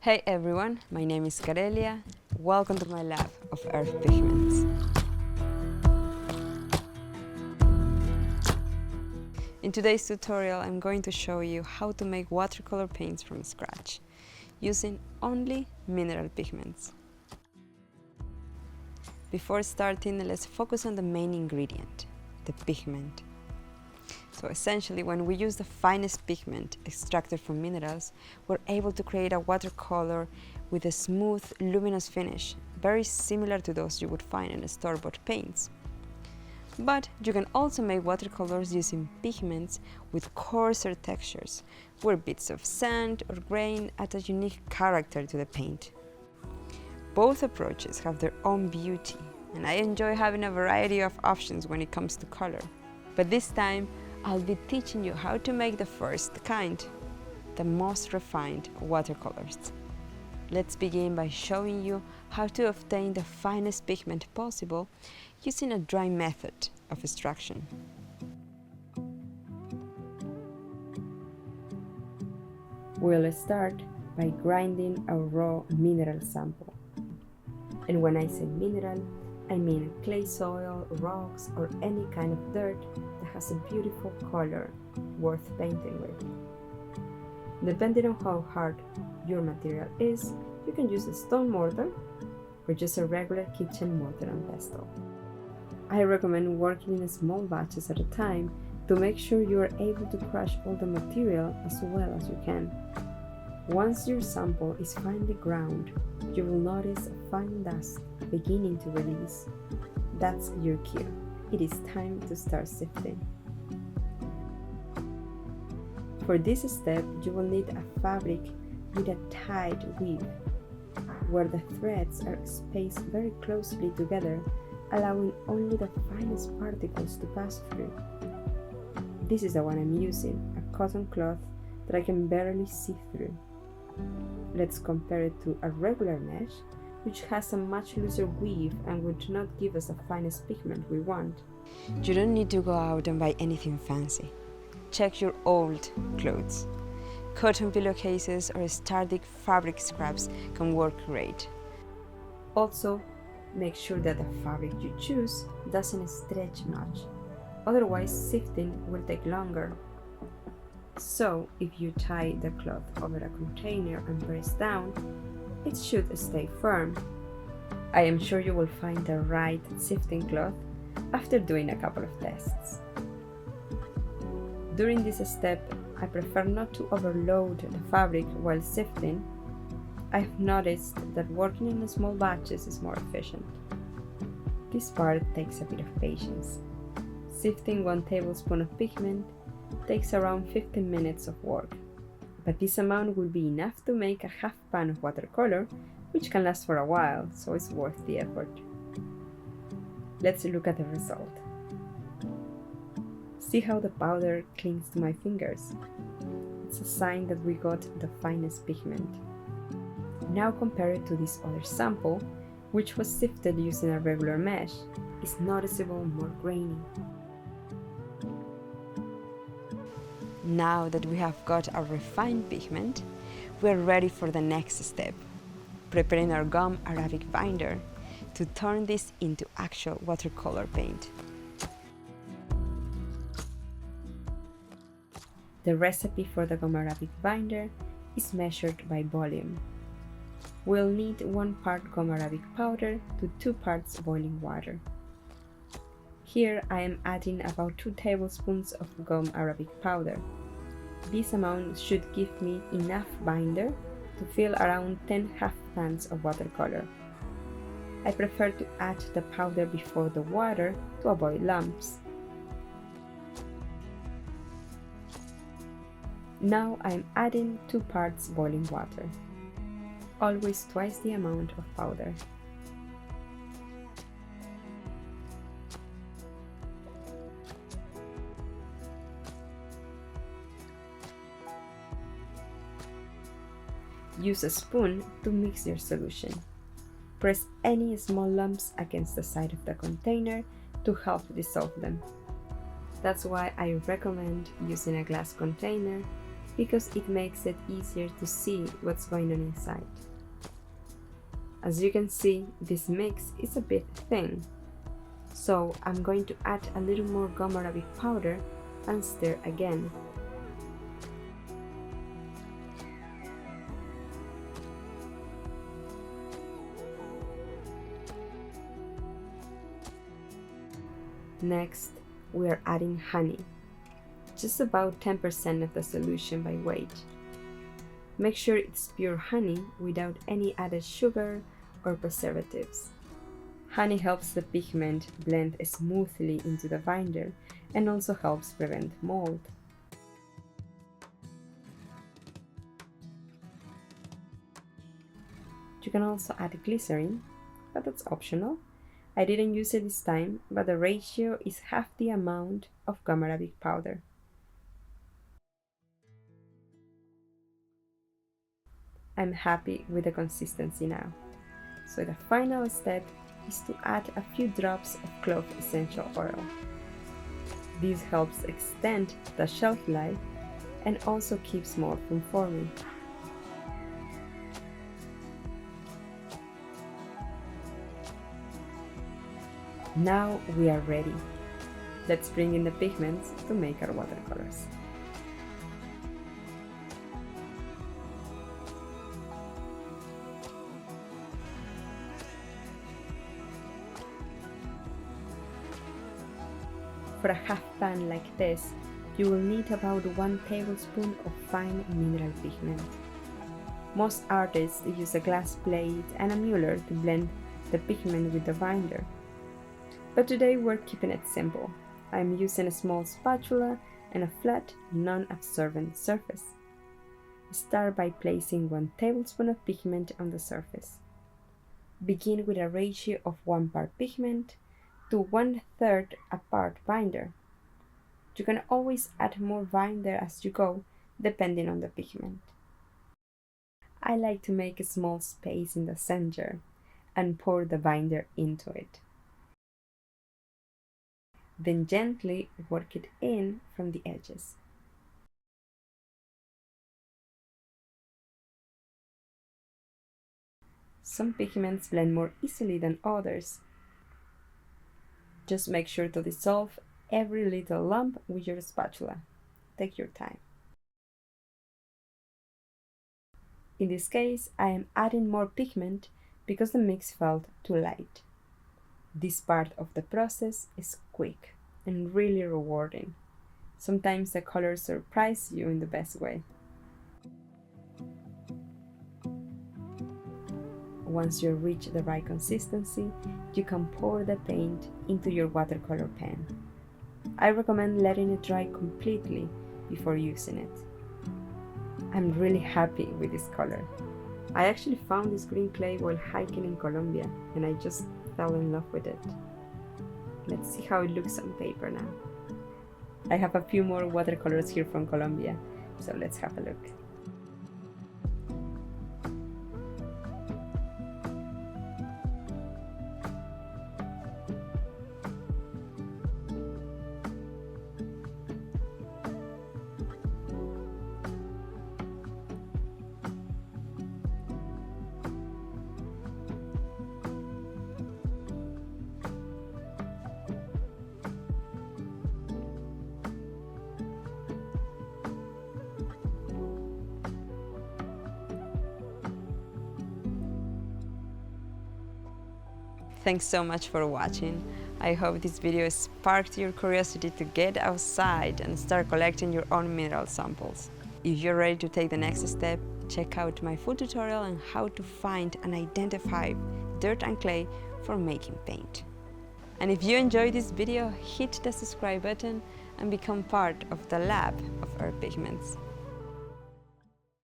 Hey everyone, my name is Carelia. Welcome to my lab of earth pigments. In today's tutorial, I'm going to show you how to make watercolor paints from scratch, using only mineral pigments. Before starting, let's focus on the main ingredient, the pigment. So essentially, when we use the finest pigment extracted from minerals, we're able to create a watercolor with a smooth, luminous finish, very similar to those you would find in store-bought paints. But you can also make watercolors using pigments with coarser textures, where bits of sand or grain add a unique character to the paint. Both approaches have their own beauty, and I enjoy having a variety of options when it comes to color. But this time, I'll be teaching you how to make the first kind, the most refined watercolors. Let's begin by showing you how to obtain the finest pigment possible using a dry method of extraction. We'll start by grinding a raw mineral sample. And when I say mineral, I mean clay soil, rocks, or any kind of dirt that has a beautiful color worth painting with. Depending on how hard your material is, you can use a stone mortar or just a regular kitchen mortar and pestle. I recommend working in small batches at a time to make sure you are able to crush all the material as well as you can. Once your sample is finely ground, you will notice a fine dust beginning to release. That's your cue. It is time to start sifting. For this step, you will need a fabric with a tight weave, where the threads are spaced very closely together, allowing only the finest particles to pass through. This is the one I'm using, a cotton cloth that I can barely see through. Let's compare it to a regular mesh, which has a much looser weave and would not give us the finest pigment we want. You don't need to go out and buy anything fancy. Check your old clothes. Cotton pillowcases or static fabric scraps can work great. Also, make sure that the fabric you choose doesn't stretch much, otherwise sifting will take longer. So, if you tie the cloth over a container and press down, it should stay firm. I am sure you will find the right sifting cloth after doing a couple of tests. During this step, I prefer not to overload the fabric while sifting. I've noticed that working in small batches is more efficient. This part takes a bit of patience. Sifting 1 tablespoon of pigment takes around 15 minutes of work, but this amount will be enough to make a half pan of watercolor, which can last for a while, so it's worth the effort. Let's look at the result. See how the powder clings to my fingers? It's a sign that we got the finest pigment. Now compare it to this other sample, which was sifted using a regular mesh. It's noticeably more grainy. Now that we have got our refined pigment, we are ready for the next step, preparing our gum Arabic binder to turn this into actual watercolor paint. The recipe for the gum Arabic binder is measured by volume. We'll need 1 part gum Arabic powder to 2 parts boiling water. Here I am adding about 2 tablespoons of gum Arabic powder. This amount should give me enough binder to fill around 10 half pans of watercolor. I prefer to add the powder before the water to avoid lumps. Now I'm adding 2 parts boiling water, always twice the amount of powder. Use a spoon to mix your solution. Press any small lumps against the side of the container to help dissolve them. That's why I recommend using a glass container because it makes it easier to see what's going on inside. As you can see, this mix is a bit thin, so I'm going to add a little more gum arabic powder and stir again. Next, we are adding honey, just about 10% of the solution by weight. Make sure it's pure honey without any added sugar or preservatives. Honey helps the pigment blend smoothly into the binder and also helps prevent mold. You can also add glycerin, but that's optional. I didn't use it this time, but the ratio is half the amount of gum arabic powder. I'm happy with the consistency now. So the final step is to add a few drops of clove essential oil. This helps extend the shelf life and also keeps mold from forming. Now we are ready. Let's bring in the pigments to make our watercolors. For a half pan like this, you will need about 1 tablespoon of fine mineral pigment. Most artists use a glass plate and a Mueller to blend the pigment with the binder. But today we're keeping it simple. I'm using a small spatula and a flat, non-absorbent surface. Start by placing 1 tablespoon of pigment on the surface. Begin with a ratio of 1 part pigment to 1/3 a part binder. You can always add more binder as you go, depending on the pigment. I like to make a small space in the center and pour the binder into it. Then gently work it in from the edges. Some pigments blend more easily than others. Just make sure to dissolve every little lump with your spatula. Take your time. In this case, I am adding more pigment because the mix felt too light. This part of the process is quick and really rewarding. Sometimes the colors surprise you in the best way. Once you reach the right consistency, you can pour the paint into your watercolor pen. I recommend letting it dry completely before using it. I'm really happy with this color. I actually found this green clay while hiking in Colombia and I just fell in love with it. Let's see how it looks on paper now. I have a few more watercolors here from Colombia, so let's have a look. Thanks so much for watching. I hope this video sparked your curiosity to get outside and start collecting your own mineral samples. If you're ready to take the next step, check out my full tutorial on how to find and identify dirt and clay for making paint. And if you enjoyed this video, hit the subscribe button and become part of the lab of Earth Pigments.